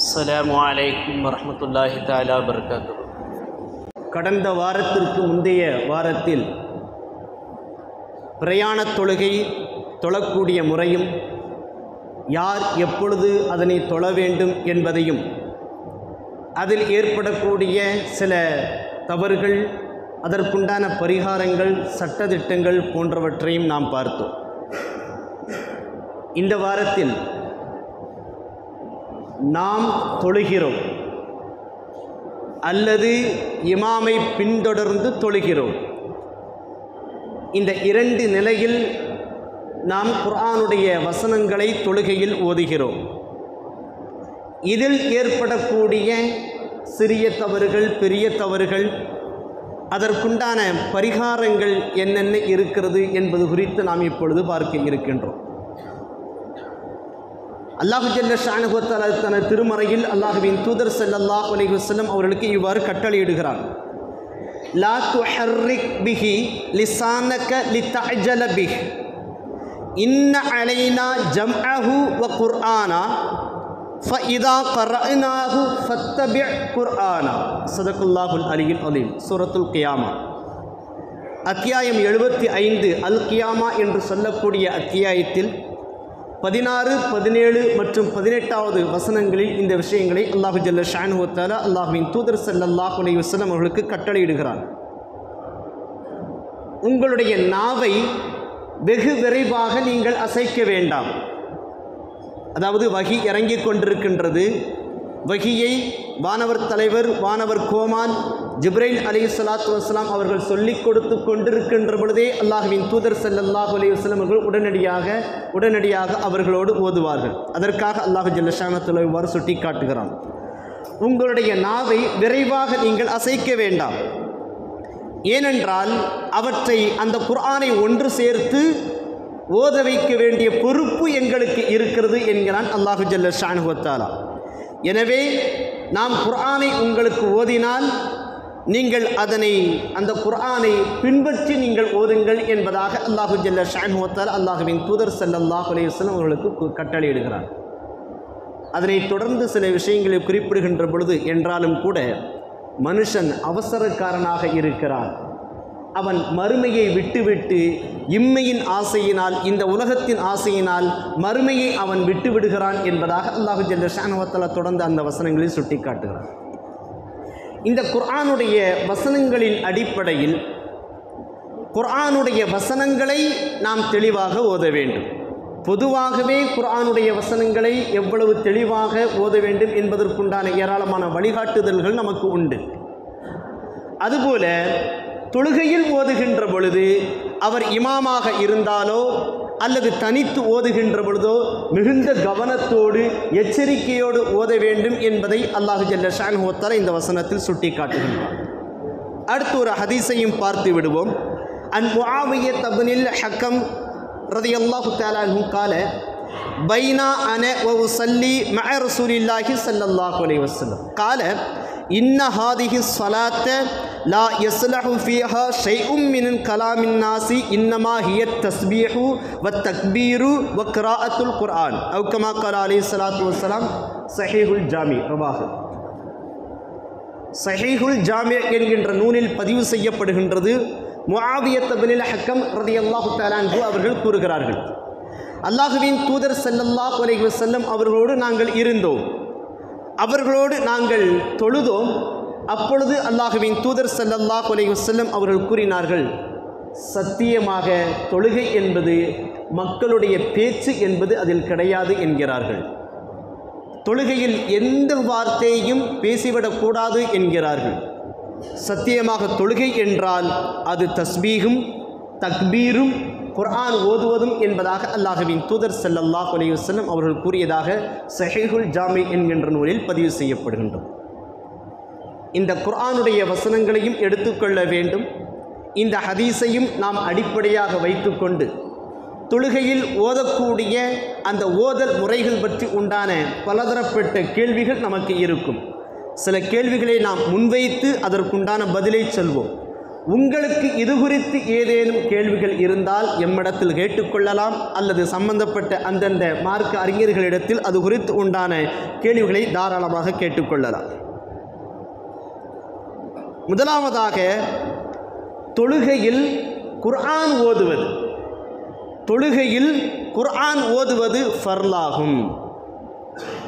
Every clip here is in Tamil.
அஸ்ஸலாமு அலைக்கும் வரஹ்மத்துல்லாஹி தஆலா வபரகாத்துஹு. கடந்த வாரத்திற்கு முந்தைய வாரத்தில் பிரயாணத் தொழுகை தொழக்கூடிய முறையும் யார் எப்பொழுது அதனை தொழ வேண்டும் என்பதையும் அதில் ஏற்படக்கூடிய சில தவறுகள், அதற்குண்டான பரிகாரங்கள், சட்டதிட்டங்கள் போன்றவற்றையும் நாம் பார்த்தோம். இந்த வாரத்தில் நாம் தொழுகிறோம் அல்லது இமாமை பின்தொடர்ந்து தொழுகிறோம். இந்த இரண்டு நிலையில் நாம் குர்ஆனுடைய வசனங்களை தொழுகையில் ஓதுகிறோம். இதில் ஏற்படக்கூடிய சிறிய தவறுகள், பெரிய தவறுகள், அதற்குண்டான பரிகாரங்கள் என்னென்ன இருக்கிறது என்பது குறித்து நாம் இப்பொழுது பார்க்க இருக்கின்றோம். அல்லாஹு ஜல்ல ஷானஹு வ தஆலா தனது திருமறையில் அல்லாஹ்வின் தூதர் ஸல்லல்லாஹு அலைஹி வஸல்லம் அவர்களுக்கு இவ்வாறு கட்டளையிடுகிறார். லா துஹர்ரிக் பிஹி லிசானக லிதஅஜல பிஹ் இன்ன அலைனா ஜம்அஹு வ குர்ஆனா ஃபஇதா கரஅனாஹு ஃபத்தபி' குர்ஆனா. ஸதகல்லாஹுல் அலியுல் அலீம். சூரத்துல் கியாமா அத்தியாயம் 75 அல் கியாமா என்று சொல்லக்கூடிய அத்தியாயத்தில் 16, 17 மற்றும் 18வது வசனங்களில் இந்த விஷயங்களை அல்லாஹு ஜல்ல ஷானஹு வ தஆலா அல்லாஹ்வின் தூதர் ஸல்லல்லாஹு அலைஹி வஸல்லம் அவர்களுக்கு கட்டளையிடுகிறார். உங்களுடைய நாவை வெகு விரைவாக நீங்கள் அசைக்க வேண்டாம். அதாவது வஹி இறங்கிக் கொண்டிருக்கின்றது. வஹியை வானவர் தலைவர், வானவர் கோமான் ஜிப்ரைல் அலைஹிஸ்ஸலாத்து வஸ்ஸலாம் அவர்கள் சொல்லிக் கொடுத்து கொண்டிருக்கின்ற பொழுதே அல்லாஹ்வின் தூதர் ஸல்லல்லாஹு அலைஹி வஸல்லம் அவர்கள் உடனடியாக அவர்களோடு ஓதுவார்கள். அதற்காக அல்லாஹ் ஜல்ல ஷானஹு இவ்வாறு சுட்டி காட்டுகிறான். உங்களுடைய நாவை விரைவாக நீங்கள் அசைக்க வேண்டாம். ஏனென்றால் அவற்றை, அந்த குர்ஆனை ஒன்று சேர்த்து ஓத வைக்க வேண்டிய பொறுப்பு எங்களுக்கு இருக்கிறது என்கிறான் அல்லாஹு ஜல்ல ஷானஹு வ தஆலா. எனவே நாம் குர்ஆனை உங்களுக்கு ஓதினால் நீங்கள் அந்த குர்ஆனை பின்பற்றி நீங்கள் ஓதுங்கள் என்பதாக அல்லாஹு ஜல்ல ஷானஹு வ தஆலா அல்லாஹ்வின் தூதர் ஸல்லல்லாஹு அலைஹி வஸல்லம் அவர்களுக்கு கட்டளையிடுகிறார். அதனைத் தொடர்ந்து சில விஷயங்களை குறிப்பிடுகின்ற பொழுது, என்றாலும் கூட மனுஷன் அவசரக்காரனாக இருக்கிறான். அவன் மறுமையை விட்டுவிட்டு இம்மையின் ஆசையினால், இந்த உலகத்தின் ஆசையினால் மறுமையை அவன் விட்டுவிடுகிறான் என்பதாக அல்லாஹு ஜல்ல ஷானஹு வ தஆலா தொடர்ந்து அந்த வசனங்களில் சுட்டி காட்டுகிறான். இந்த குர்ஆனுடைய வசனங்களின் அடிப்படையில் குர்ஆனுடைய வசனங்களை நாம் தெளிவாக ஓத வேண்டும். பொதுவாகவே குர்ஆனுடைய வசனங்களை எவ்வளவு தெளிவாக ஓத வேண்டும் என்பதற்குண்டான ஏராளமான வழிகாட்டுதல்கள் நமக்கு உண்டு. அதுபோல தொழுகையில் ஓதுகின்ற பொழுது அவர் இமாமாக இருந்தாலோ அல்லது தனித்து ஓதுகின்ற பொழுதோ மிகுந்த கவனத்தோடு, எச்சரிக்கையோடு ஓத வேண்டும் என்பதை அல்லாஹு ஜல்ல ஷானஹு வ தஆலா இந்த வசனத்தில் சுட்டி காட்டுகின்றார். அடுத்து ஒரு ஹதீஸையும் பார்த்து விடுவோம். அன் முஆவியத் இப்னுல் ஹக்கம் ரலியல்லாஹு தஆலா அன்ஹு قال பைனா அன வ உஸல்லி மஅ ரசூலில்லாஹி ஸல்லல்லாஹு அலைஹி வஸல்லம் قال இன்ன ஹாதிஹி ஸலாத்த லா யஸ்லஹு ஃபீஹா ஷைஉம் மின் கலாமின் நாஸி இன்னமா ஹிய தஸ்பீஹு வ தக்பீரு வ கிராஅத்துல் குர்ஆன் அவ் கமா क़ால அலைஹி ஸலாத்து வஸ்ஸலாம். ஸஹீஹுல் ஜாமி ரவாஹு. ஸஹீஹுல் ஜாமி என்கின்ற நூலில் பதிவு செய்யப்படுகின்றது. முஆவியத் இப்னுல் ஹக்கம் ரலியல்லாஹு தஆலா அன்ஹு அவர்கள் கூறுகிறார்கள், அல்லாஹ்வின் தூதர் ஸல்லல்லாஹு அலைஹி வஸல்லம் அவர்களோடு நாங்கள் இருந்தோம், அவர்களோடு நாங்கள் தொழுதோம். அப்பொழுது அல்லாஹ்வின் தூதர் ஸல்லல்லாஹு அலைஹி வஸல்லம் அவர்கள் கூறினார்கள், சத்தியமாக தொழுகை என்பது மக்களுடைய பேச்சு என்பது அதில் கிடையாது என்கிறார்கள். தொழுகையில் எந்த வார்த்தையும் பேசிவிடக்கூடாது என்கிறார்கள். சத்தியமாக தொழுகை என்றால் அது தஸ்பீகும் தக்பீரும் குர்ஆன் ஓதுவதும் என்பதாக அல்லாஹ்வின் தூதர் ஸல்லல்லாஹு அலைஹி வஸல்லம் அவர்கள் கூறியதாக ஸஹீஹுல் ஜாமி என்கின்ற நூலில் பதிவு செய்யப்படுகின்றது. இந்த குர்ஆனுடைய வசனங்களையும் எடுத்துக்கொள்ள வேண்டும். இந்த ஹதீஸையும் நாம் அடிப்படையாக வைத்துக்கொண்டு தொழுகையில் ஓதக்கூடிய அந்த ஓதல் முறைகள் பற்றி உண்டான பலதரப்பட்ட கேள்விகள் நமக்கு இருக்கும். சில கேள்விகளை நாம் முன்வைத்து அதற்குண்டான பதிலை சொல்வோம். உங்களுக்கு இது குறித்து ஏதேனும் கேள்விகள் இருந்தால் எம்மிடத்தில் கேட்டுக்கொள்ளலாம், அல்லது சம்பந்தப்பட்ட அந்தந்த மார்க்க அறிஞர்களிடத்தில் அது குறித்து உண்டான கேள்விகளை தாராளமாக கேட்டுக்கொள்ளலாம். முதலாவதாக, தொழுகையில் குர்ஆன் ஓதுவது. தொழுகையில் குர்ஆன் ஓதுவது ஃபர்லாகும்.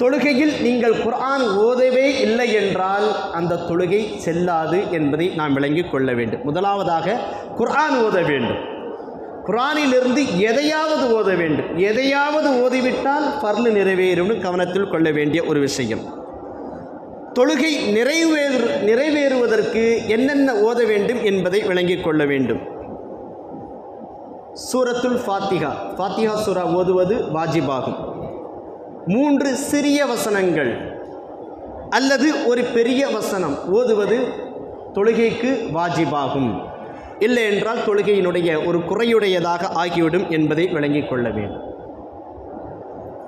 தொழுகையில் நீங்கள் குர்ஆன் ஓதவே இல்லை என்றால் அந்த தொழுகை செல்லாது என்பதை நாம் விளங்கிக் கொள்ள வேண்டும். முதலாவதாக குர்ஆன் ஓத வேண்டும். குர்ஆனிலிருந்து எதையாவது ஓத வேண்டும். எதையாவது ஓதிவிட்டால் ஃபர்லு நிறைவேறும்னு கவனத்தில் கொள்ள வேண்டிய ஒரு விஷயம். தொழுகை நிறைவேறுவதற்கு என்னென்ன ஓத வேண்டும் என்பதை விளங்கிக் கொள்ள வேண்டும். சூரத்துல் ஃபாத்திஹா, ஃபாத்திஹா சூரா ஓதுவது வாஜிபாகும். 3 சிறிய வசனங்கள் அல்லது ஒரு பெரிய வசனம் ஓதுவது தொழுகைக்கு வாஜிபாகும். இல்லை என்றால் தொழுகையினுடைய ஒரு குறையுடையதாக ஆகிவிடும் என்பதை விளங்கிக் கொள்ள வேண்டும்.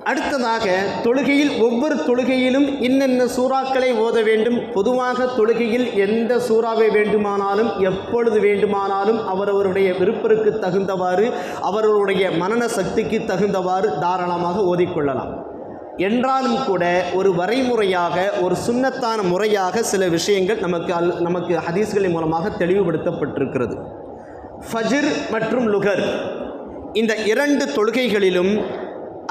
அடுத்ததாக, தொழுகையில் ஒவ்வொரு தொழுகையிலும் இன்னென்ன சூறாக்களை ஓத வேண்டும். பொதுவாக தொழுகையில் எந்த சூறாவை வேண்டுமானாலும் எப்பொழுது வேண்டுமானாலும் அவரவருடைய விருப்பருக்கு தகுந்தவாறு அவரவருடைய மனன சக்திக்கு தகுந்தவாறு தாராளமாக ஓதிக்கொள்ளலாம். என்றாலும் கூட ஒரு வரைமுறையாக, ஒரு சுன்னத்தான முறையாக சில விஷயங்கள் நமக்கு ஹதீஸ்களின் மூலமாக தெளிவுபடுத்தப்பட்டிருக்கிறது. ஃபஜ்ர் மற்றும் லுகர் இந்த 2 தொழுகைகளிலும்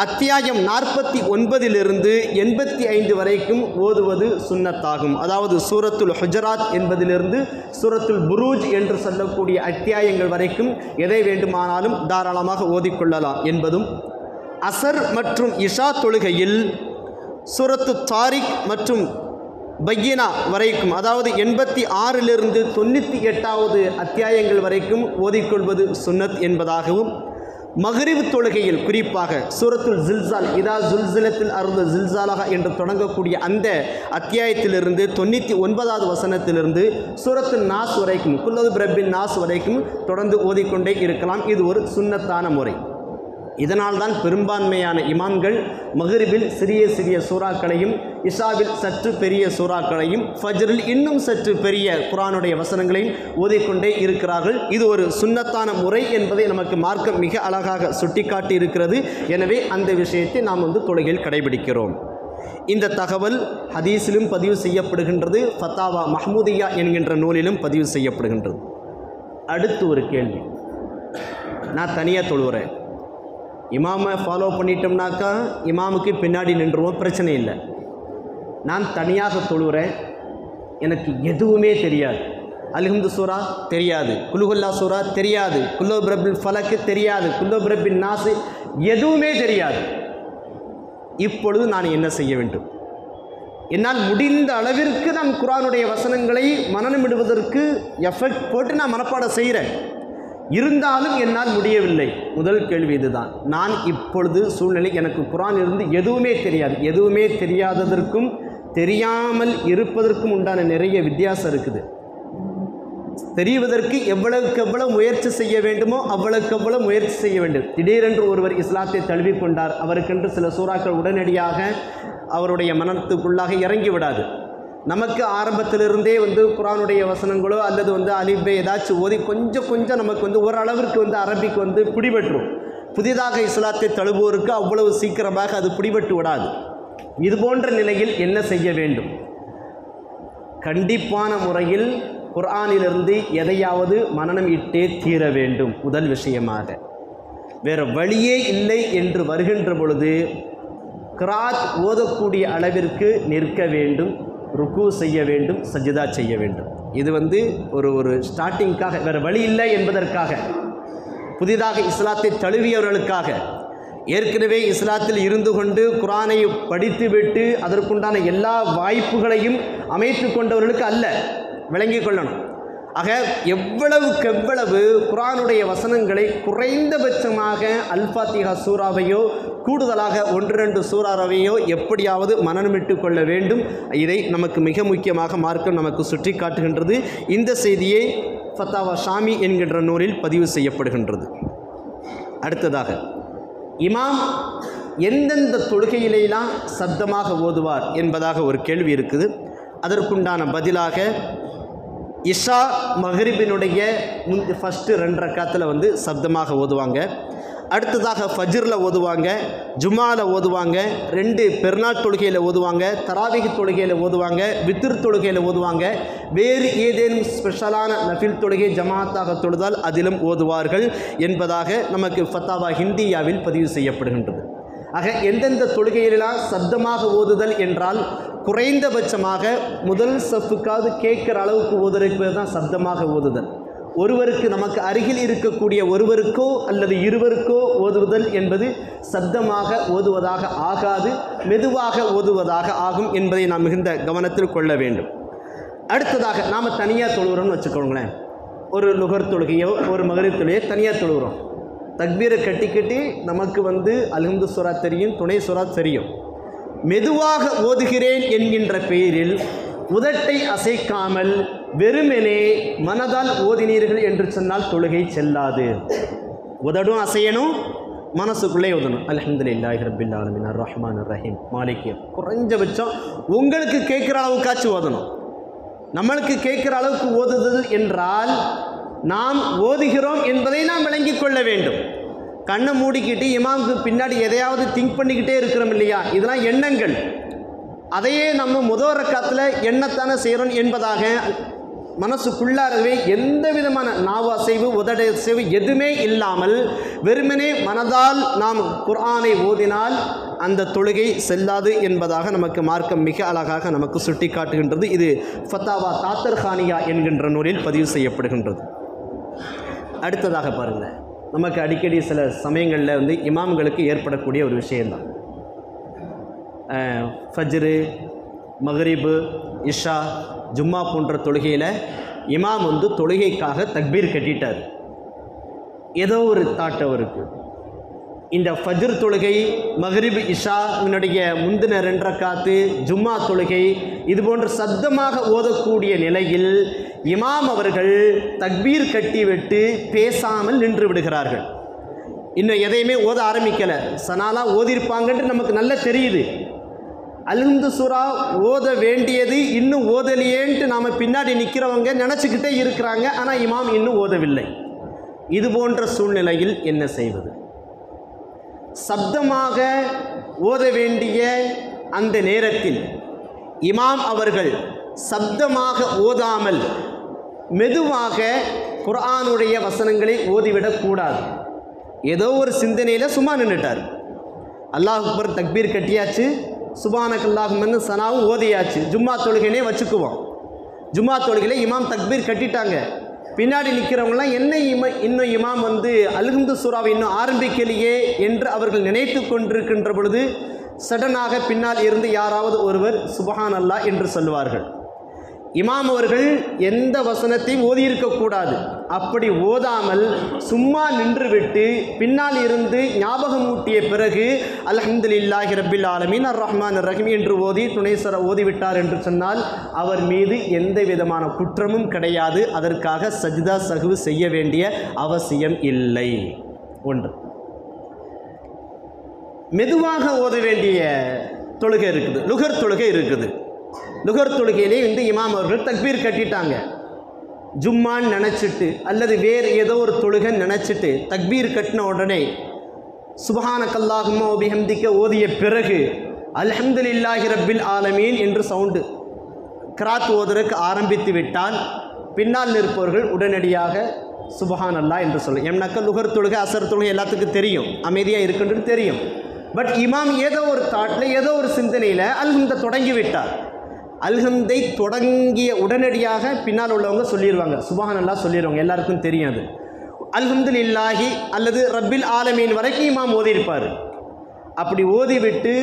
அத்தியாயம் 49 85 வரைக்கும் ஓதுவது சுன்னத்தாகும். அதாவது சூரத்துல் ஹுஜராத் என்பதிலிருந்து சூரத்துல் புரூஜ் என்று சொல்லக்கூடிய அத்தியாயங்கள் வரைக்கும் எதை வேண்டுமானாலும் தாராளமாக ஓதிக்கொள்ளலாம் என்பதும், அசர் மற்றும் இஷா தொழுகையில் சூரத்து தாரிக் மற்றும் பையினா வரைக்கும், அதாவது 86 98 அத்தியாயங்கள் வரைக்கும் ஓதிக்கொள்வது சுன்னத் என்பதாகவும், மக்ரிப் தொழுகையில் குறிப்பாக சூரத்துல் ஜில்சால், இதா ஜுல்சிலத்தில் அர்து ஜில்சாலஹா என்று தொடங்கக்கூடிய அந்த அத்தியாயத்திலிருந்து 99வது வசனத்திலிருந்து சூரத்துல் நாஸ் வரைக்கும், குல்லது பிரபின் நாஸ் வரைக்கும் தொடர்ந்து ஓதிக்கொண்டே இருக்கலாம். இது ஒரு சுன்னத்தான முறை. இதனால்தான் பெரும்பான்மையான இமாம்கள் மக்ரிபில் சிறிய சிறிய சூறாக்களையும், இஷாவில் சற்று பெரிய சூறாக்களையும், ஃபஜ்ரில் இன்னும் சற்று பெரிய குர்ஆனுடைய வசனங்களையும் ஓதிக்கொண்டே இருக்கிறார்கள். இது ஒரு சுன்னத்தான முறை என்பதை நமக்கு மார்க்கம் மிக அழகாக சுட்டிக்காட்டி இருக்கிறது. எனவே அந்த விஷயத்தை நாம் தொழுகையில் கடைபிடிக்கிறோம். இந்த தகவல் ஹதீஸிலும் பதிவு செய்யப்படுகின்றது, ஃபத்தாவா மஹ்மூதியா என்கின்ற நூலிலும் பதிவு செய்யப்படுகின்றது. அடுத்து ஒரு கேள்வி, நான் தனியாக தொழுகிறேன், இமாமை ஃபாலோ பண்ணிட்டோம்னாக்கா இமாமுக்கு பின்னாடி நின்றுவோம், பிரச்சனை இல்லை. நான் தனியாக தொழுகிறேன், எனக்கு எதுவுமே தெரியாது. அல்ஹம்து சூரா தெரியாது, குலுகுல்லா சூரா தெரியாது, குல்லோ பிரபில் ஃபலக்கு தெரியாது, குல்லோ பிரபின் நாசு எதுவுமே தெரியாது. இப்பொழுது நான் என்ன செய்ய வேண்டும்? என்னால் முடிந்த அளவிற்கு நான் குர்ஆனுடைய வசனங்களை மனனமிடுவதற்கு எஃபெக்ட் போட்டு நான் மனப்பாடம் செய்கிறேன். இருந்தாலும் என்னால் முடியவில்லை. முதல் கேள்வி இதுதான். நான் இப்பொழுது சூழ்நிலை எனக்கு குர்ஆன் இருந்து எதுவுமே தெரியாது. எதுவுமே தெரியாததற்கும் தெரியாமல் இருப்பதற்கும் உண்டான நிறைய வித்தியாசம் இருக்குது. தெரிவதற்கு எவ்வளவுக்கு எவ்வளவு முயற்சி செய்ய வேண்டுமோ அவ்வளவுக்கு எவ்வளவு முயற்சி செய்ய வேண்டும். திடீரென்று ஒருவர் இஸ்லாத்தை தழுவிக்கொண்டார், அவருக்கென்று சில சூறாக்கள் உடனடியாக அவருடைய மனத்துக்குள்ளாக இறங்கி விடாது. நமக்கு ஆரம்பத்திலிருந்தே குர்ஆனுடைய வசனங்களோ அல்லது அலிபே ஏதாச்சும் ஓதி கொஞ்சம் கொஞ்சம் நமக்கு ஓரளவிற்கு அரபிக்கு பிடிபட்டுரும். புதிதாக இஸ்லாத்தை தழுவுவோருக்கு அவ்வளவு சீக்கிரமாக அது பிடிபட்டு விடாது. இது போன்ற நிலையில் என்ன செய்ய வேண்டும்? கண்டிப்பான முறையில் குர்ஆனிலிருந்து எதையாவது மனனம் இட்டே தீர வேண்டும். முதல் விஷயமாக வேறு வழியே இல்லை என்று வருகின்ற பொழுது கிராத் ஓதக்கூடிய அளவிற்கு நிற்க வேண்டும், ருக்கு செய்ய வேண்டும், சஜ்தா செய்ய வேண்டும். இது ஒரு ஸ்டார்டிங்காக, வேறு வழி இல்லை என்பதற்காக, புதிதாக இஸ்லாத்தை தழுவியவர்களுக்காக, ஏற்கனவே இஸ்லாத்தில் இருந்து கொண்டு குர்ஆனை படித்துவிட்டு அதற்குண்டான எல்லா வாய்ப்புகளையும் அமைத்து கொண்டவர்களுக்கு அல்ல, விளங்கிக் கொள்ளணும். ஆக எவ்வளவுக்கு எவ்வளவு குர்ஆனுடைய வசனங்களை குறைந்தபட்சமாக அல் ஃபாத்திஹா சூறாவையோ கூடுதலாக 1-2 சூறாவையோ எப்படியாவது மனனமிட்டு கொள்ள வேண்டும். இதை நமக்கு மிக முக்கியமாக மார்க்கம் நமக்கு சுட்டி காட்டுகின்றது. இந்த செய்தியை ஃபத்தாவா ஷாமி என்கின்ற நூலில் பதிவு செய்யப்படுகின்றது. அடுத்ததாக, இமாம் எந்தெந்த தொழுகையிலெல்லாம் சப்தமாக ஓதுவார் என்பதாக ஒரு கேள்வி இருக்குது. அதற்குண்டான பதிலாக இஷா மஹ்ரிபினுடைய ஃபஸ்ட்டு 2 ரக்காத்தில் வந்து சப்தமாக ஓதுவாங்க. அடுத்ததாக ஃபஜ்ரில் ஓதுவாங்க, ஜுமாவில் ஓதுவாங்க, 2 பெருநாள் தொழுகையில் ஓதுவாங்க, தராவிஹ் தொழுகையில் ஓதுவாங்க, வித்ர் தொழுகையில் ஓதுவாங்க. வேறு ஏதேனும் ஸ்பெஷலான நஃபில் தொழுகை ஜமாத்தாக தொழுதால் அதிலும் ஓதுவார்கள் என்பதாக நமக்கு ஃபத்தாவா ஹிந்தியாவில் பதிவு செய்யப்படுகின்றது. ஆக எந்தெந்த தொழுகையிலெல்லாம் சப்தமாக ஓதுதல் என்றால் குறைந்தபட்சமாக முதல் சஃப்புக்காவது கேட்குற அளவுக்கு ஓதுறதுக்கு தான் சப்தமாக ஓதுதல். ஒருவருக்கு நமக்கு அருகில் இருக்கக்கூடிய ஒருவருக்கோ அல்லது இருவருக்கோ ஓதுவதல் என்பது சப்தமாக ஓதுவதாக ஆகாது, மெதுவாக ஓதுவதாக ஆகும் என்பதை நாம் மிகுந்த கவனத்தில் கொள்ள வேண்டும். அடுத்ததாக நாம் தனியாக தொழுகிறோம்னு வச்சுக்கோங்களேன். ஒரு லுகர் தொழுகையோ ஒரு மகரிப் தொழுகையோ தனியாக தொழுகிறோம். தக்பீரை கட்டி நமக்கு வந்து அல்ஹம்து சூரா தெரியும், துணை சூரா தெரியும். மெதுவாக ஓதுகிறேன் என்கின்ற பெயரில் உதட்டை அசைக்காமல் வெறுமெனே மனதால் ஓதினீர்கள் என்று சொன்னால் தொழுகை செல்லாது. உதடும் அசையணும், மனசுக்குள்ளே ஓதணும். அல்ஹம்துலில்லாஹி ரப்பில் ஆலமீன் அர் ரஹ்மானிர் ரஹீம் மாலிக். குறைஞ்சபட்சம் உங்களுக்கு கேட்குற அளவுக்காச்சும் ஓதணும். நம்மளுக்கு கேட்குற அளவுக்கு ஓதுதல் என்றால் நாம் ஓதுகிறோம் என்பதை நாம் விளங்கிக் கொள்ள வேண்டும். கண்ணை மூடிக்கிட்டு இமாமுக்கு பின்னாடி எதையாவது திங்க் பண்ணிக்கிட்டே இருக்கிறோம் இல்லையா, இதெல்லாம் எண்ணங்கள். அதையே நம்ம முதல் ரக்காத்தில் எண்ணத்தானே செய்கிறோம் என்பதாக மனசுக்குள்ளாரவே எந்த விதமான நாவு அசைவு உதட அசைவு எதுவுமே இல்லாமல் வெறுமனே மனதால் நாம் குர்ஆனை ஓதினால் அந்த தொழுகை செல்லாது என்பதாக நமக்கு மார்க்கம் மிக அழகாக நமக்கு சுட்டி காட்டுகின்றது. இது ஃபத்தாவா தாத்தர்ஹானியா என்கின்ற நூலில் பதிவு செய்யப்படுகின்றது. அடுத்ததாக பாருங்கள், நமக்கு அடிக்கடி சில சமயங்களில் வந்து இமாம்களுக்கு ஏற்படக்கூடிய ஒரு விஷயந்தான். ஃபஜ்ரு, மக்ரிபு, இஷா, ஜும்மா போன்ற தொழுகையில் இமாம் வந்து தொழுகைக்காக தக்பீர் கட்டிட்டார். ஏதோ ஒரு தாட் அவருக்கு இந்த ஃபஜ்ர் தொழுகை, மக்ரிப், இஷாவினுடைய முந்தின 2 ரக்காத்து, ஜும்மா தொழுகை இது போன்ற சப்தமாக ஓதக்கூடிய நிலையில் இமாம் அவர்கள் தக்பீர் கட்டிவிட்டு பேசாமல் நின்று விடுகிறார்கள். இன்னும் எதையுமே ஓத ஆரம்பிக்கலை. சனாலாம் ஓதிருப்பாங்கன்ட்டு நமக்கு நல்லா தெரியுது. அல்ஹம்து சூரா ஓத வேண்டியது இன்னும் ஓதலையேன்ட்டு நாம் பின்னாடி நிற்கிறவங்க நினச்சிக்கிட்டே இருக்கிறாங்க. ஆனால் இமாம் இன்னும் ஓதவில்லை. இது போன்ற சூழ்நிலையில் என்ன செய்வது? சப்தமாக ஓத வேண்டிய அந்த நேரத்தில் இமாம் அவர்கள் சப்தமாக ஓதாமல் மெதுவாக குர்ஆனுடைய வசனங்களை ஓதிவிடக்கூடாது. ஏதோ ஒரு சிந்தனையில் சும்மா நின்றுட்டார். அல்லாஹ் அக்பர் தக்பீர் கட்டியாச்சு, சுப்ஹானக்கல்லாஹும்மன்னு சனாவும் ஓதியாச்சு. ஜும்மா தொழுகைனே வச்சுக்குவோம். ஜும்மா தொழுகையில் இமாம் தக்பீர் கட்டிட்டாங்க. பின்னாடி நிற்கிறவங்களாம் என்ன இன்னும் இமாம் வந்து அல்ஹம்து சூராவை இன்னும் ஆரம்பிக்கலையே என்று அவர்கள் நினைத்து கொண்டிருக்கின்ற பொழுது சடனாக பின்னால் இருந்து யாராவது ஒருவர் சுப்ஹானல்லாஹ் என்று சொல்வார்கள். இமாம் அவர்கள் எந்த வசனத்தையும் ஓதியிருக்கக்கூடாது. அப்படி ஓதாமல் சும்மா நின்றுவிட்டு பின்னால் இருந்து ஞாபகம் ஊட்டிய பிறகு அல்ஹம்துலில்லாஹி ரப்பில் ஆலமீன் அர் ரஹ்மானிர் ரஹீம் என்று ஓதி துணைசர ஓதிவிட்டார் என்று சொன்னால் அவர் மீது எந்த விதமான குற்றமும் கிடையாது. அதற்காக சஜ்தா சஹ்வு செய்ய வேண்டிய அவசியம் இல்லை. ஒன்று. மெதுவாக ஓத வேண்டிய தொழுகை இருக்குது, லுகர் தொழுகை இருக்குது. லுகர் தொழுகையிலே இந்த இமாம் அவர்கள் தக்பீர் கட்டிட்டாங்க. ஜும்மான்னு நினச்சிட்டு அல்லது வேறு ஏதோ ஒரு தொழுகை நினச்சிட்டு தக்பீர் கட்டின உடனே சுப்ஹானக்கல்லாஹும்ம வபிஹம்திக ஓதிய பிறகு அல்ஹம்துலில்லாஹி ரப்பில் ஆலமீன் என்று சவுண்டு கிராத் ஓதுறதுக்கு ஆரம்பித்து விட்டால் பின்னால் நிற்பவர்கள் உடனடியாக சுப்ஹானல்லாஹ் என்று சொல்லும். எம்னாக்க லுகர் தொழுகை, அசர் தொழுகை எல்லாத்துக்கும் தெரியும், அமைதியாக இருக்குன்றது தெரியும். பட் இமாம் ஏதோ ஒரு தாட்டில் ஏதோ ஒரு சிந்தனையில் அல்ஹம்தை தொடங்கி விட்டார். அல்ஹம்தை தொடங்கிய உடனடியாக பின்னால் உள்ளவங்க சொல்லிடுவாங்க, சுப்ஹானல்லாஹ் சொல்லிடுவாங்க, எல்லாருக்கும் தெரியும். அது அல்ஹம்துலில்லாஹி அல்லது ரப்பில் ஆலமீன் வரைக்கும் இமாம் ஓதியிருப்பார். அப்படி ஓதிவிட்டு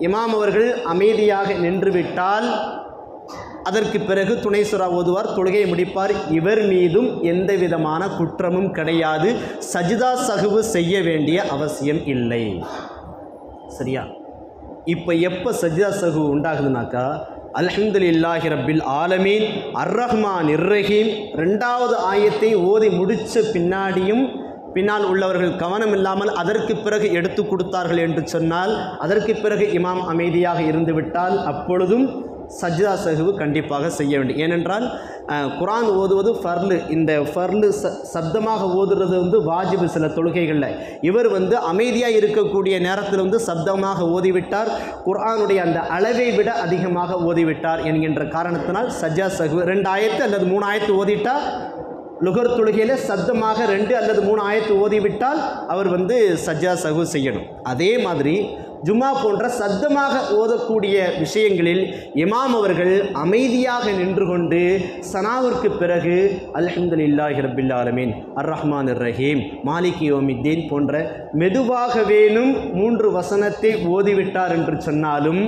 இமாம் அவர்கள் அமைதியாக நின்றுவிட்டால் அதற்கு பிறகு துணை சூரா ஓதுவார், தொழுகையை முடிப்பார். இவர் மீதும் எந்த விதமான குற்றமும் கிடையாது. சஜ்தா சஹ்வு செய்ய வேண்டிய அவசியம் இல்லை. சரியா? இப்போ எப்போ சஜ்தா சஹ்வு உண்டாகுதுனாக்கா அல்ஹம்துலில்லாஹி ரப்பில் ஆலமீன் அர் ரஹ்மானிர் ரஹீம் 2வது ஆயத்தை ஓதி முடித்த பின்னாடியும் பின்னால் உள்ளவர்கள் கவனம் இல்லாமல் அதற்கு பிறகு எடுத்து கொடுத்தார்கள் என்று சொன்னால், அதற்கு பிறகு இமாம் அமைதியாக இருந்துவிட்டால் அப்பொழுதும் சஜ்தா சஹ்வு கண்டிப்பாக செய்ய வேண்டும். ஏனென்றால் குர்ஆன் ஓதுவது ஃபர்லு. இந்த ஃபர்லு சப்தமாக ஓதுறது வந்து வாஜிபு சில தொழுகைகளில். இவர் வந்து அமைதியாக இருக்கக்கூடிய நேரத்தில் வந்து சப்தமாக ஓதிவிட்டார், குர்ஆனுடைய அந்த அளவை விட அதிகமாக ஓதிவிட்டார் என்கின்ற காரணத்தினால் சஜ்தா சஹ்வு 2 ஆயத்து அல்லது 3 ஆயத்து ஓதிட்டால், லுகர் தொழுகையில் சப்தமாக 2 அல்லது 3 ஆயத்து ஓதிவிட்டால் அவர் வந்து சஜ்தா சஹ்வு செய்யணும். அதே மாதிரி ஜும்மா போன்ற சத்தமாக ஓதக்கூடிய விஷயங்களில் இமாம் அவர்கள் அமைதியாக நின்று கொண்டு சனாவிற்கு பிறகு அல்ஹம்துலில்லாஹி ரப்பில் ஆலமீன் அர்-ரஹ்மானிர் ரஹீம் மாலிகி யௌமித்தீன் போன்ற மெதுவாகவேனும் 3 வசனத்தை ஓதிவிட்டார் என்று சொன்னாலும்,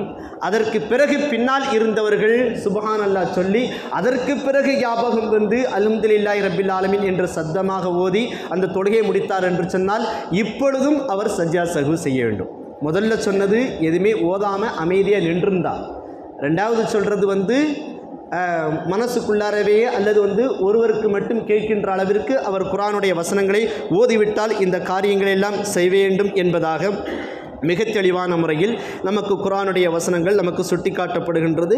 அதற்கு பிறகு பின்னால் இருந்தவர்கள் சுப்ஹானல்லாஹ் சொல்லி அதற்கு பிறகு ஞாபகம் வந்து அல்ஹம்துலில்லாஹி ரப்பில் ஆலமீன் என்று சத்தமாக ஓதி அந்த தொழுகையை முடித்தார் என்று சொன்னால் இப்பொழுதும் அவர் சஜ்தா சஹ்வு செய்ய வேண்டும். முதல்ல சொன்னது எதுவுமே ஓதாமல் அமைதியாக நின்றிருந்தார். ரெண்டாவது சொல்கிறது வந்து மனசுக்குள்ளாரவே அல்லது வந்து ஒருவருக்கு மட்டும் கேட்கின்ற அளவிற்கு அவர் குர்ஆனுடைய வசனங்களை ஓதிவிட்டால் இந்த காரியங்களை எல்லாம் செய்ய வேண்டும் என்பதாக மிக தெளிவான முறையில் நமக்கு குர்ஆனுடைய வசனங்கள் நமக்கு சுட்டி காட்டப்படுகின்றது.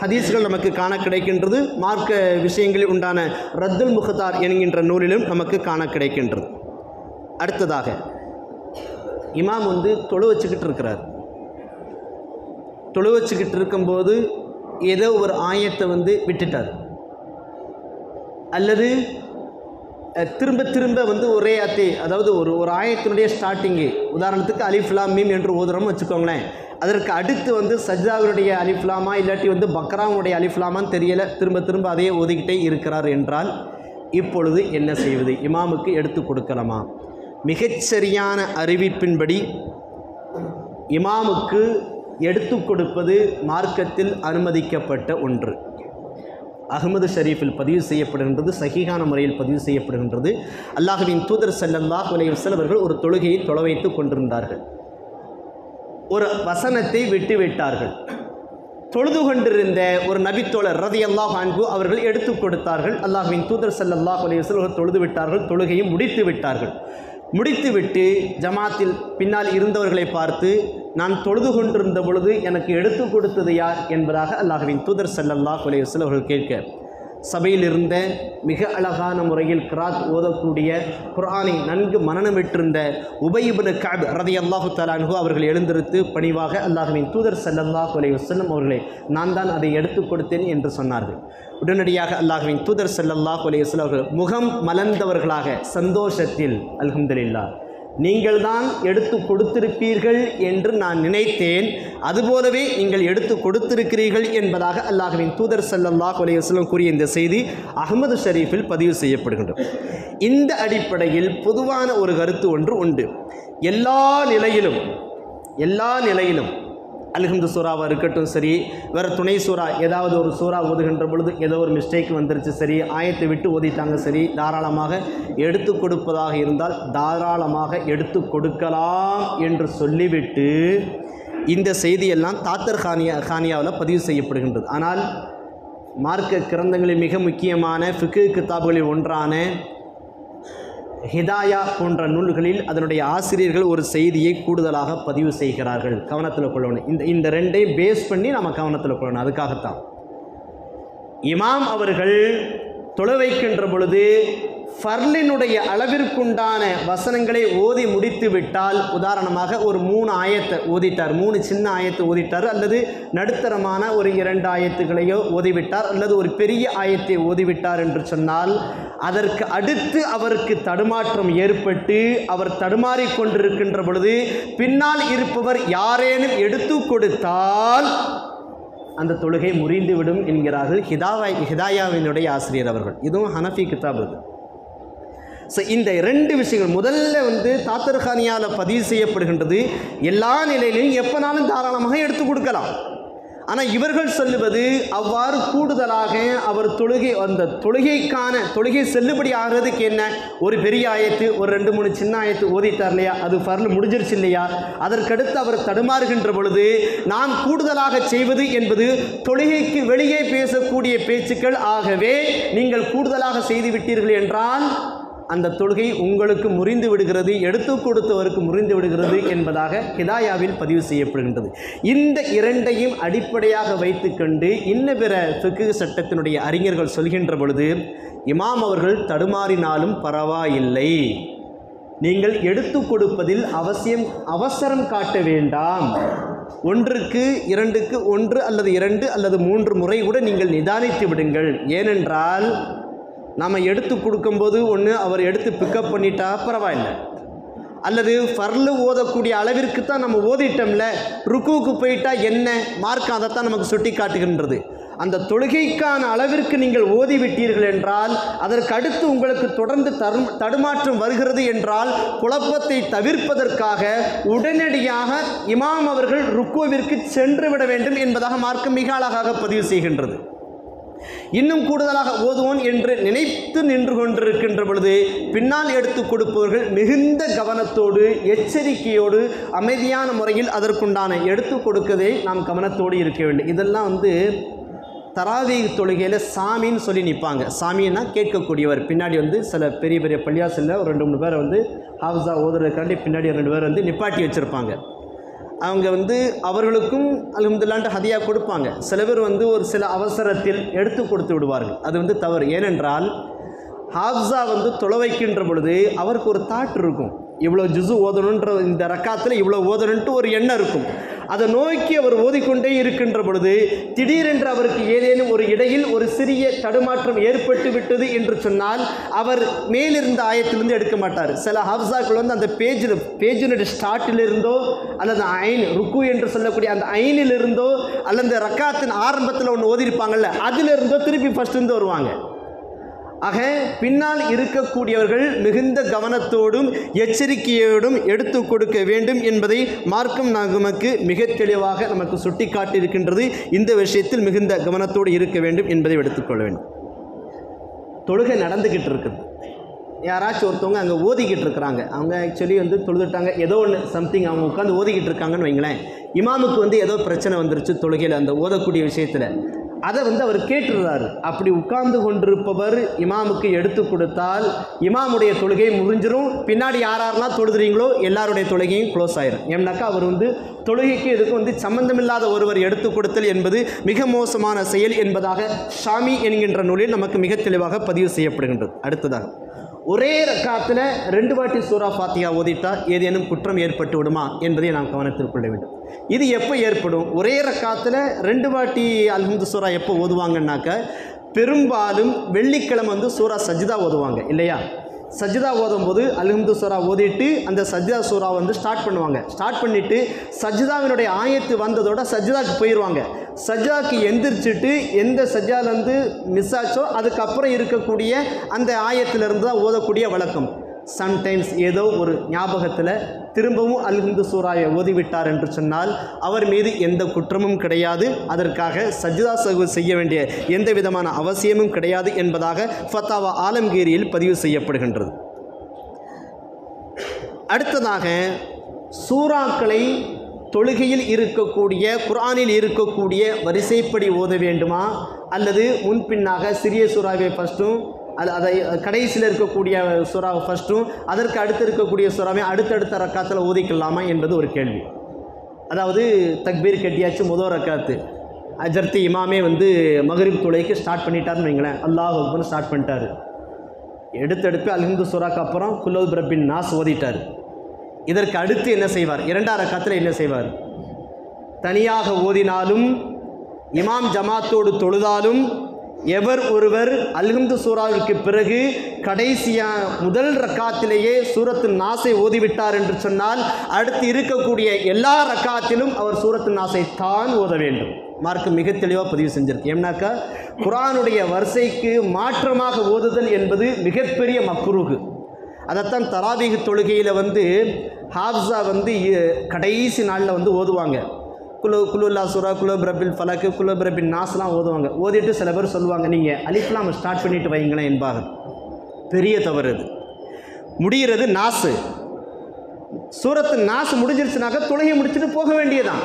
ஹதீஸ்கள் நமக்கு காண கிடைக்கின்றது. மார்க்க விஷயங்களில் உண்டான ரத்துல் முஹ்தார் என்கின்ற நூலிலும் நமக்கு காண கிடைக்கின்றது. அடுத்ததாக இமாம் வந்து தொழு வச்சுக்கிட்டு இருக்கிறார். தொழு வச்சுக்கிட்டு இருக்கும்போது ஏதோ ஒரு ஆயத்தை வந்து விட்டுட்டார், அல்லது திரும்ப திரும்ப வந்து ஒரே அதாவது ஒரு ஆயத்தினுடைய ஸ்டார்டிங்கு, உதாரணத்துக்கு அலிஃப் லாம் மீம் என்று ஓதுறோம்னு வச்சுக்கோங்களேன். அதற்கு அடுத்து வந்து சஜ்தாவுடைய அலிஃப்லாமா இல்லாட்டி வந்து பக்ராவுடைய அலிஃப்லாமான்னு தெரியலை, திரும்ப திரும்ப அதையே ஓதிக்கிட்டே இருக்கிறார் என்றால் இப்பொழுது என்ன செய்வது? இமாமுக்கு எடுத்து கொடுக்கலாமா? மிகச்சரியான அறிவிப்பின்படி இமாமுக்கு எடுத்து கொடுப்பது மார்க்கத்தில் அனுமதிக்கப்பட்ட ஒன்று. அஹ்மது ஷரீஃபில் பதிவு செய்யப்படுகின்றது, சஹீஹான முறையில் பதிவு செய்யப்படுகின்றது. அல்லாஹ்வின் தூதர் ஸல்லல்லாஹு அலைஹி வஸல்லம் அவர்கள் ஒரு தொழுகையை தொழ வைத்து கொண்டிருந்தார்கள். ஒரு வசனத்தை விட்டார்கள். தொழுது கொண்டிருந்த ஒரு நபித்தோழர் ரலியல்லாஹு அன்ஹு அவர்கள் எடுத்து கொடுத்தார்கள். அல்லாஹ்வின் தூதர் ஸல்லல்லாஹு அலைஹி வஸல்லம் தொழுது விட்டார்கள், தொழுகையை முடித்து விட்டார்கள். முடித்துவிட்டு ஜமாத்தில் பின்னால் இருந்தவர்களை பார்த்து, நான் தொழுது கொண்டிருந்த பொழுது எனக்கு எடுத்து கொடுத்தது யார் என்பதாக அல்லாஹ்வின் தூதர் ஸல்லல்லாஹு அலைஹி வஸல்லம் அவர்கள் கேட்க, சபையில் இருந்த மிக அழகான முறையில் கிராத் ஓதக்கூடிய குர்ஆனை நன்கு மனனமிட்டிருந்த உபய் இப்னு கஅப் ரலியல்லாஹு தஆலா அன்ஹு அவர்கள் எழுந்திருத்து பணிவாக அல்லாஹ்வின் தூதர் ஸல்லல்லாஹு அலைஹி வஸல்லம் அவர்களை நான் தான் அதை எடுத்து கொடுத்தேன் என்று சொன்னார்கள். உடனடியாக அல்லாஹ்வின் தூதர் ஸல்லல்லாஹு அலைஹி வஸல்லம் அவர்கள் முகம் மலர்ந்தவர்களாக சந்தோஷத்தில், அல்ஹம்துலில்லாஹ், நீங்கள் தான் எடுத்து கொடுத்திருப்பீர்கள் என்று நான் நினைத்தேன், அதுபோலவே நீங்கள் எடுத்து கொடுத்திருக்கிறீர்கள் என்பதாக அல்லாஹ்வின் தூதர் ஸல்லல்லாஹு அலைஹி வஸல்லம் கூறிய இந்த செய்தி அஹ்மது ஷரீஃபில் பதிவு செய்யப்படுகின்றது. இந்த அடிப்படையில் பொதுவான ஒரு கருத்து ஒன்று உண்டு. எல்லா நிலையிலும் அல்ஹம்து சூறாவாக இருக்கட்டும் சரி, வேறு துணை சூறா ஏதாவது ஒரு சூறா ஓதுகின்ற பொழுது ஏதோ ஒரு மிஸ்டேக் வந்துருச்சு சரி, ஆயத்தை விட்டு ஓதிட்டாங்க சரி, தாராளமாக எடுத்து கொடுப்பதாக இருந்தால் தாராளமாக எடுத்து கொடுக்கலாம் என்று சொல்லிவிட்டு இந்த செய்தியெல்லாம் தாத்தர் கானியாவில் பதிவு செய்யப்படுகின்றது. ஆனால் மார்க்க கிரந்தங்களில் மிக முக்கியமான ஃபிக்ஹ் கிதாபுகளில் ஒன்றான ஹிதாயா போன்ற நூல்களில் அதனுடைய ஆசிரியர்கள் ஒரு செய்தியை கூடுதலாக பதிவு செய்கிறார்கள். கவனத்தில் கொள்ளணும். இந்த ரெண்டையும் பேஸ் பண்ணி நம்ம கவனத்தில் கொள்ளணும். அதுக்காகத்தான் இமாம் அவர்கள் தொழ வைக்கின்ற பொழுது ஃபர்லினுடைய அளவிற்குண்டான வசனங்களை ஓதி முடித்து விட்டால், உதாரணமாக ஒரு 3 ஆயத்தை ஓதிட்டார், 3 சின்ன ஆயத்தை ஓதிட்டார், அல்லது நடுத்தரமான ஒரு 2 ஆயத்துகளையோ ஓதிவிட்டார், அல்லது ஒரு பெரிய ஆயத்தை ஓதிவிட்டார் என்று சொன்னால், அதற்கு அடுத்து அவருக்கு தடுமாற்றம் ஏற்பட்டு அவர் தடுமாறிக் கொண்டிருக்கின்ற பொழுது பின்னால் இருப்பவர் யாரேனும் எடுத்து கொடுத்தால் அந்த தொழுகை முறிந்துவிடும் என்கிறார்கள் ஹிதாயாவினுடைய ஆசிரியர் அவர்கள். இதுவும் ஹனஃபி கிதாப். இது ஸோ இந்த 2 விஷயங்கள் முதல்ல வந்து தாத்தர் கானியாவில் பதிவு செய்யப்படுகின்றது. எல்லா நிலையிலும் எப்போனாலும் தாராளமாக எடுத்து கொடுக்கலாம். ஆனால் இவர்கள் சொல்லுவது அவ்வாறு கூடுதலாக அவர் அந்த தொழுகை செல்லுபடி ஆகிறதுக்கு என்ன, ஒரு பெரிய ஆயத்து ஒரு 2-3 சின்ன ஆயத்து ஓதிட்டார் இல்லையா, அது ஃபர்ல் முடிஞ்சிருச்சு இல்லையா, அதற்கடுத்து அவர் தடுமாறுகின்ற பொழுது நாம் கூடுதலாக செய்வது என்பது தொழுகைக்கு வெளியே பேசக்கூடிய பேச்சுக்கள். ஆகவே நீங்கள் கூடுதலாக செய்து விட்டீர்கள் என்றால் அந்த தொழுகை உங்களுக்கு முறிந்து விடுகிறது, எடுத்து கொடுத்தவருக்கு முறிந்து விடுகிறது என்பதாக ஹிதாயாவில் பதிவு செய்யப்படுகின்றது. இந்த இரண்டையும் அடிப்படையாக வைத்துக்கொண்டு இன்ன பிற ஃபிக்ஹ் சட்டத்தினுடைய அறிஞர்கள் சொல்கின்ற பொழுது, இமாம் அவர்கள் தடுமாறினாலும் பரவாயில்லை, நீங்கள் எடுத்து கொடுப்பதில் அவசரம் காட்ட வேண்டாம். ஒன்றுக்கு இரண்டுக்கு 1 அல்லது 2 அல்லது 3 முறை கூட நீங்கள் நிதானித்து விடுங்கள். ஏனென்றால் நாம் எடுத்து கொடுக்கும்போது ஒன்று அவர் எடுத்து பிக்கப் பண்ணிட்டா பரவாயில்லை, அல்லது ஃபர்லு ஓதக்கூடிய அளவிற்கு தான் நம்ம ஓதிட்டோம்ல, ருக்குவுக்கு போயிட்டா என்ன மார்க் அதைத்தான் நமக்கு சுட்டி காட்டுகின்றது. அந்த தொழுகைக்கான அளவிற்கு நீங்கள் ஓதிவிட்டீர்கள் என்றால், அதற்கு அடுத்து உங்களுக்கு தொடர்ந்து தடுமாற்றம் வருகிறது என்றால், குழப்பத்தை தவிர்ப்பதற்காக உடனடியாக இமாம் அவர்கள் ருக்குவிற்கு சென்று விட வேண்டும் என்பதாக மார்க்கம் மிக அழகாக பதிவு செய்கின்றது. இன்னும் கூடுதலாக ஓதுவோன் என்று நினைத்து நின்று கொண்டிருக்கின்ற பொழுது பின்னால் எடுத்து கொடுப்பவர்கள் மிகுந்த கவனத்தோடு எச்சரிக்கையோடு அமைதியான முறையில் அதற்குண்டான எடுத்து கொடுக்கதை நாம் கவனத்தோடு இருக்க வேண்டும். இதெல்லாம் தராவீஹ் தொழுகையில் சாமின்னு சொல்லி நிற்பாங்க. சாமின்னா கேட்கக்கூடியவர். பின்னாடி சில பெரிய பெரிய பள்ளியாசில் ஒரு 2-3 பேரை ஹாஃபிஸா ஓதுறதுக்காண்டி பின்னாடி 2 பேர் நிப்பாட்டி வச்சுருப்பாங்க. அவங்க அவர்களுக்கும் அல்ஹம்துலில்லாஹ் ஹதியா கொடுப்பாங்க. சில பேர் ஒரு சில அவசரத்தில் எடுத்து கொடுத்து விடுவார்கள். அது தவறு. ஏனென்றால் ஹாஃபிஸா தொலை வைக்கின்ற பொழுது அவருக்கு ஒரு தாட் இருக்கும், இவ்வளோ ஜுஸு ஓதணுன்ற இந்த ரக்காத்தில் இவ்வளோ ஓதணுன்ட்டு ஒரு எண்ணம் இருக்கும். அதை நோக்கி அவர் ஓதிக்கொண்டே இருக்கின்ற பொழுது திடீரென்று அவருக்கு ஏதேனும் ஒரு இடையில் ஒரு சிறிய தடுமாற்றம் ஏற்பட்டு விட்டது என்று சொன்னால் அவர் மேலிருந்த ஆயத்திலிருந்து எடுக்க மாட்டார். சில ஹாஃபிஸாக்கள் அந்த பேஜினுடைய ஸ்டார்ட்டிலிருந்தோ அல்லது ஐன் ருக்கு என்று சொல்லக்கூடிய அந்த ஐனிலிருந்தோ அல்லது அந்த ரக்காத்தின் ஆரம்பத்தில் ஒன்று ஓதிருப்பாங்கள்ல, அதிலிருந்தோ திருப்பி ஃபஸ்ட்டு வருவாங்க. ஆக பின்னால் இருக்கக்கூடியவர்கள் மிகுந்த கவனத்தோடும் எச்சரிக்கையோடும் எடுத்து கொடுக்க வேண்டும் என்பதை மார்க்கம் நமக்கு மிக தெளிவாக நமக்கு சுட்டி காட்டியிருக்கின்றது. இந்த விஷயத்தில் மிகுந்த கவனத்தோடு இருக்க வேண்டும் என்பதை எடுத்துக்கொள்ள வேண்டும். தொழுகை நடந்துக்கிட்டு இருக்குது, யாராச்சும் ஒருத்தவங்க அங்கே ஓதிக்கிட்டு இருக்கிறாங்க, அவங்க ஆக்சுவலி தொழுதுட்டாங்க, ஏதோ ஒன்று சம்திங் அவங்க உட்காந்து ஓதிக்கிட்டு இருக்காங்கன்னு வைங்களேன். இமாமுக்கு ஏதோ பிரச்சனை வந்துருச்சு தொழுகையில், அந்த ஓதக்கூடிய விஷயத்தில் அதை அவர் கேட்டுடுறாரு. அப்படி உட்கார்ந்து கொண்டிருப்பவர் இமாமுக்கு எடுத்து கொடுத்தால் இமாமுடைய தொழுகை முறிஞ்சிரும். பின்னாடி யாரெல்லாம் தொழுதுறீங்களோ எல்லாருடைய தொழுகையும் க்ளோஸ் ஆயிரும். ஏன்னாக்கா அவர் தொழுகைக்கு இதுக்கு சம்பந்தமில்லாத ஒருவர் எடுத்து கொடுத்தல் என்பது மிக மோசமான செயல் என்பதாக ஷாமி என்கின்ற நூலில் நமக்கு மிக தெளிவாக பதிவு செய்யப்படுகின்றது. அடுத்ததாக, ஒரே ரக்காத்தில் 2 வாட்டி சூரா ஃபாத்திஹா ஓதிட்டா ஏதேனும் குற்றம் ஏற்பட்டு விடுமா என்பதை நாம் கவனத்தில் கொள்ள வேண்டும். இது எப்போ ஏற்படும்? ஒரே ரக்காத்தில் 2 வாட்டி அல்ஹம்து சூரா எப்போ ஓதுவாங்கன்னாக்க, பெரும்பாலும் வெள்ளிக்கிழமை சூரா சஜ்தா ஓதுவாங்க இல்லையா? சஜ்தா ஓதும்போது அல்ஹம்து சூரா ஓதிட்டு அந்த சஜ்தா சூரா ஸ்டார்ட் பண்ணுவாங்க. ஸ்டார்ட் பண்ணிவிட்டு சஜ்தாவினுடைய ஆயத்து வந்ததோட சஜ்தாக்கு போயிடுவாங்க. சஜ்தாக்கு எந்திரிச்சிட்டு எந்த சஜ்ஜாலேருந்து மிஸ் ஆச்சோ அதுக்கப்புறம் இருக்கக்கூடிய அந்த ஆயத்திலிருந்து தான் ஓதக்கூடிய வழக்கம். சம்டைம்ஸ் ஏதோ ஒரு ஞாபகத்தில் திரும்பவும் அல்ஹம்து சூராயை ஓதிவிட்டார் என்று சொன்னால் அவர் மீது எந்த குற்றமும் கிடையாது, அதற்காக சஜ்தா சஹு செய்ய வேண்டிய எந்த விதமான அவசியமும் கிடையாது என்பதாக ஃபத்தாவா ஆலம்கீரியில் பதிவு செய்யப்படுகின்றது. அடுத்ததாக, சூறாக்களை தொழுகையில் இருக்கக்கூடிய குர்ஆனில் இருக்கக்கூடிய வரிசைப்படி ஓத வேண்டுமா, அல்லது முன்பின்னாக சிறிய சூறாவை ஃபஸ்ட்டும் அதை கடைசியில் இருக்கக்கூடிய சூறாவை ஃபஸ்ட்டும் அதற்கு அடுத்து இருக்கக்கூடிய சூறாவை அடுத்தடுத்த ரக்காத்தில் ஓதிக்கலாமா என்பது ஒரு கேள்வி. அதாவது தக்பீர் கட்டியாச்சு, முதல் ரக்காத்து அஜர்த்தி இமாமே மகரிப் தொழுகைக்கு ஸ்டார்ட் பண்ணிட்டாருன்னு வைங்களேன், அல்லாஹ் அக்பர்னு ஸ்டார்ட் பண்ணிட்டார். எடுத்தடுப்பு அல்ஹம்து சூராக்கு அப்புறம் குல் பிரபின் நாஸ் ஓதிட்டார். இதற்கு அடுத்து என்ன செய்வார்? 2ஆம் ரக்காத்தில் என்ன செய்வார்? தனியாக ஓதினாலும் இமாம் ஜமாத்தோடு தொழுதாலும் எவர் ஒருவர் அல்ஹம்து சூராவிற்கு பிறகு கடைசியாக முதல் ரக்காத்திலேயே சூரத்து நாஸை ஓதிவிட்டார் என்று சொன்னால் அடுத்து இருக்கக்கூடிய எல்லா ரக்காத்திலும் அவர் சூரத்து நாஸை தான் ஓத வேண்டும். மார்க்கு மிக தெளிவாக பதிவு செஞ்சிருக்கு. ஏன்னாக்கா குர்ஆனுடைய வரிசைக்கு மாற்றமாக ஓதுதல் என்பது மிகப்பெரிய மக்ரூஹ். அதைத்தான் தராவீஹ் தொழுகையில் ஹாஃபிஸா கடைசி நாளில் ஓதுவாங்க. குலுல்லா சூரா, குலு பிரபில் ஃபலக்கு, குலு பிரபின் நாஸ்லாம் ஓதுவாங்க. ஓதிட்டு சில பேர் சொல்லுவாங்க, நீங்கள் அலிஃப்லாம் ஸ்டார்ட் பண்ணிட்டு வைங்களேன் என்பார்கள். பெரிய தவறு. இது முடிகிறது நாசு. சூரத்து நாசு முடிஞ்சிருச்சுனாக்க தொழுகை முடிச்சுட்டு போக வேண்டியதான்.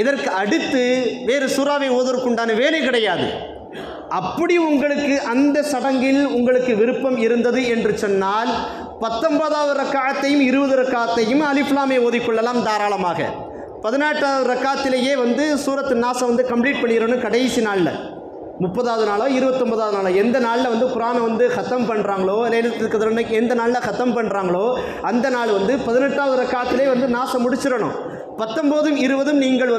இதற்கு அடுத்து வேறு சூறாவை ஓதுவதற்குண்டான வேலை கிடையாது. அப்படி உங்களுக்கு அந்த சடங்கில் உங்களுக்கு விருப்பம் இருந்தது என்று சொன்னால் 19வது ரக்காத்தையும் 20 ரக்காத்தையும் அலிஃப் லாம் மீம் ஓதிக்கொள்ளலாம் தாராளமாக. 18வது ரக்காத்திலேயே சூரத்து நாஸை கம்ப்ளீட் பண்ணிடணும். கடைசி நாளில் 30வது நாளோ 29வது நாளோ எந்த நாளில் குர்ஆனை ஹத்தம் பண்ணுறாங்களோ, லைலத்துல் கத்ர் எந்த நாளில் ஹத்தம் பண்ணுறாங்களோ அந்த நாள் 18வது ரக்காத்திலே நாஸை முடிச்சிடணும். 19ம் 20ம் நீங்கள்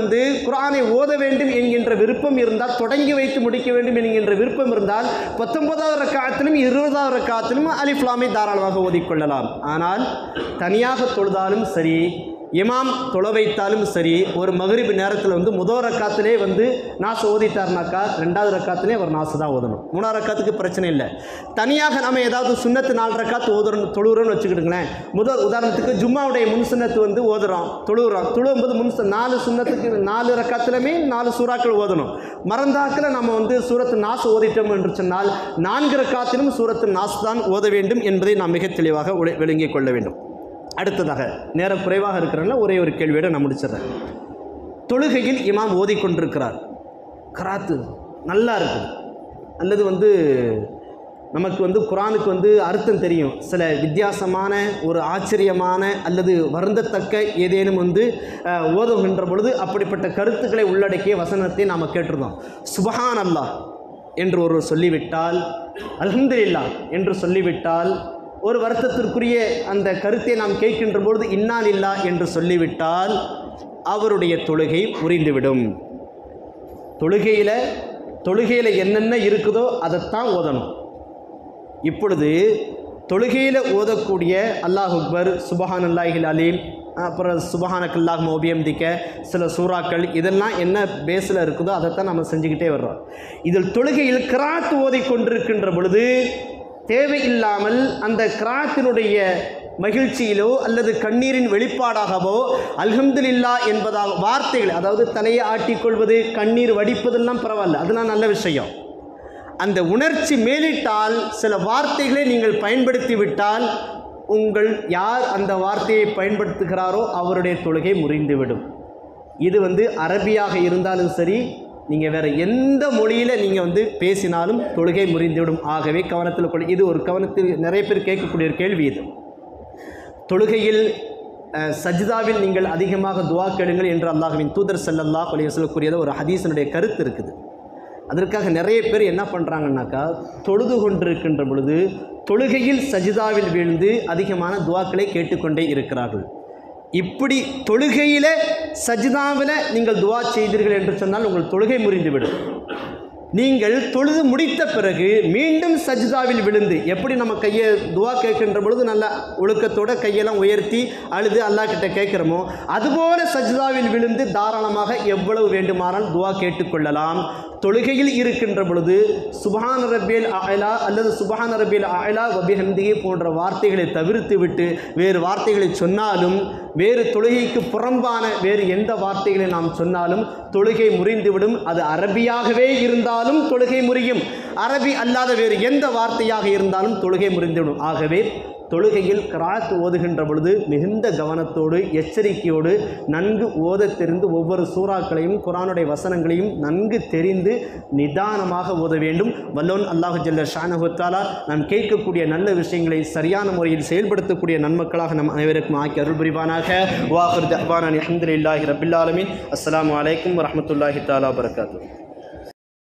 குர்ஆனை ஓத வேண்டும் என்கின்ற விருப்பம் இருந்தால், தொடங்கி வைத்து முடிக்க வேண்டும் என்கின்ற விருப்பம் இருந்தால் 19வது ரக்காத்திலும் 20வது ரக்காத்திலும் அலிஃப் லாம் மீம் தாராளமாக ஓதிக்கொள்ளலாம். ஆனால் தனியாக தொழுதாலும் சரி, இமாம் தொழ வைத்தாலும் சரி, ஒரு மக்ரிப் நேரத்தில் முதல் ரக்காத்திலே நாஸ் ஓதிட்டார்னாக்கா 2வது ரக்காத்திலே அவர் நாசு தான் ஓதணும். 3வது ரக்காத்துக்கு பிரச்சனை இல்லை. தனியாக நம்ம ஏதாவது சுன்னத்து 4 ரக்காத்து தொழுகிறோன்னு வச்சுக்கிட்டுங்களேன். உதாரணத்துக்கு ஜும்மாவுடைய முன் சுன்னத்து ஓதுறோம், தொழுவும்போது முன் 4 சுன்னத்துக்கு 4 ரக்காத்திலுமே 4 சூறாக்கள் ஓதணும். மறந்தாக்கில் நம்ம சூரத்து நாஸ் ஓதிட்டோம் என்று சொன்னால் 4 ரக்காத்திலும் சூரத்து நாஸ் தான் ஓத வேண்டும் என்பதை நாம் மிக தெளிவாக விளங்கிக் கொள்ள வேண்டும். அடுத்ததாக, நேரம் குறைவாக இருக்கிறனால ஒரே ஒரு கேள்வியோட நான் முடிச்சிடுறேன். தொழுகையில் இமாம் ஓதிக்கொண்டிருக்கிறார், கராத்து நல்லா இருக்குது, அல்லது நமக்கு குர்ஆனுக்கு அர்த்தம் தெரியும், சில வித்தியாசமான ஒரு ஆச்சரியமான அல்லது வருந்தத்தக்க ஏதேனும் ஓதுகின்ற பொழுது அப்படிப்பட்ட கருத்துக்களை உள்ளடக்கிய வசனத்தை நாம் கேட்டிருந்தோம். சுப்ஹான் அல்லாஹ் என்று ஒருவர் சொல்லிவிட்டால், அல்ஹம்துலில்லாஹ் என்று சொல்லிவிட்டால், ஒரு வருத்தத்திற்குரிய அந்த கருத்தை நாம் கேட்கின்ற பொழுது இன்னா லில்லாஹ் என்று சொல்லிவிட்டால் அவருடைய தொழுகை முறிந்துவிடும். தொழுகையில் என்னென்ன இருக்குதோ அதைத்தான் ஓதணும். இப்பொழுது தொழுகையில் ஓதக்கூடிய அல்லாஹ் அக்பர், சுப்ஹானல்லாஹில் அலீம், அப்புறம் சுப்ஹானக்கல்லாஹும்ம வபிஹம்திக, சில சூறாக்கள், இதெல்லாம் என்ன பேஸில் இருக்குதோ அதைத்தான் நம்ம செஞ்சுக்கிட்டே வர்றோம். இதில் தொழுகையில் கிராத் ஓதிக்கொண்டிருக்கின்ற பொழுது தேவையில்லாமல் அந்த கிராத்தினுடைய மகிழ்ச்சியிலோ அல்லது கண்ணீரின் வெளிப்பாடாகவோ அல்ஹம்துலில்லாஹ் என்பதாக வார்த்தைகள், அதாவது தலையை ஆட்டிக்கொள்வது, கண்ணீர் வடிப்பதெல்லாம் பரவாயில்ல, அதெல்லாம் நல்ல விஷயம். அந்த உணர்ச்சி மேலிட்டால் சில வார்த்தைகளை நீங்கள் பயன்படுத்தி விட்டால் யார் அந்த வார்த்தையை பயன்படுத்துகிறாரோ அவருடைய தொழுகை முறிந்துவிடும். இது அரபியாக இருந்தாலும் சரி, நீங்கள் வேறு எந்த மொழியில் நீங்கள் பேசினாலும் தொழுகை முறிந்துவிடும். ஆகவே கவனத்தில் கொள்ள, இது ஒரு கவனத்தில் நிறைய பேர் கேட்கக்கூடிய ஒரு கேள்வி. இது தொழுகையில் சஜ்தாவில் நீங்கள் அதிகமாக துஆ கேளுங்கள் என்று அல்லாஹ்வின் தூதர் ஸல்லல்லாஹு அலைஹி வஸல்லம் கூறியது ஒரு ஹதீஸினுடைய கருத்து இருக்குது. அதற்காக நிறைய பேர் என்ன பண்ணுறாங்கன்னாக்கா, தொழுது கொண்டிருக்கின்ற பொழுது தொழுகையில் சஜ்தாவில் வீழ்ந்து அதிகமான துஆக்களை கேட்டுக்கொண்டே இருக்கிறார்கள். இப்படி தொழுகையில் சஜ்தாவில் நீங்கள் துஆ செய்தீர்கள் என்று சொன்னால் உங்கள் தொழுகை முறிந்துவிடும். நீங்கள் தொழுது முடித்த பிறகு மீண்டும் சஜ்தாவில் விழுந்து, எப்படி நம்ம கையை துஆ கேட்கின்ற பொழுது நல்லா ஒழுக்கத்தோட கையெல்லாம் உயர்த்தி அழுது அல்லாஹ் கிட்ட கேட்குறோமோ, அதுபோல சஜ்தாவில் விழுந்து தாராளமாக எவ்வளவு வேண்டுமானால் துஆ கேட்டுக்கொள்ளலாம். தொழுகையில் இருக்கின்ற பொழுது சுப்ஹான ரப்பியல் அஅலா அல்லது சுப்ஹான ரப்பியல் அஅலா வபிஹம்திஹி போன்ற வார்த்தைகளை தவிர்த்து விட்டு வேறு வார்த்தைகளை சொன்னாலும், வேறு தொழுகைக்கு புறம்பான வேறு எந்த வார்த்தைகளை நாம் சொன்னாலும் தொழுகை முறிந்துவிடும். அது அரபியாகவே இருந்தாலும் தொழுகை முறியும், அரபி அல்லாத வேறு எந்த வார்த்தையாக இருந்தாலும் தொழுகை முறிந்துவிடும். ஆகவே தொழுகையில் கிராத் ஓதுகின்ற பொழுது மிகுந்த கவனத்தோடு எச்சரிக்கையோடு நன்கு ஓத தெரிந்து ஒவ்வொரு சூறாக்களையும் குர்ஆனுடைய வசனங்களையும் நன்கு தெரிந்து நிதானமாக ஓத வேண்டும். வல்லோன் அல்லாஹ் ஜல்ல ஷானஹு தஆலா நாம் கேட்கக்கூடிய நல்ல விஷயங்களை சரியான முறையில் செயல்படுத்தக்கூடிய நன்மக்களாக நம் அனைவருக்கும் ஆக்கி அருள் புரிவானாக. வாஹிர் தஅவானா அல்ஹம்துலில்லாஹி ரப்பில் ஆலமீன். அஸ்ஸலாமு அலைக்கும் வரஹ்மத்துல்லாஹி தஆலா வபரகாத்துஹு.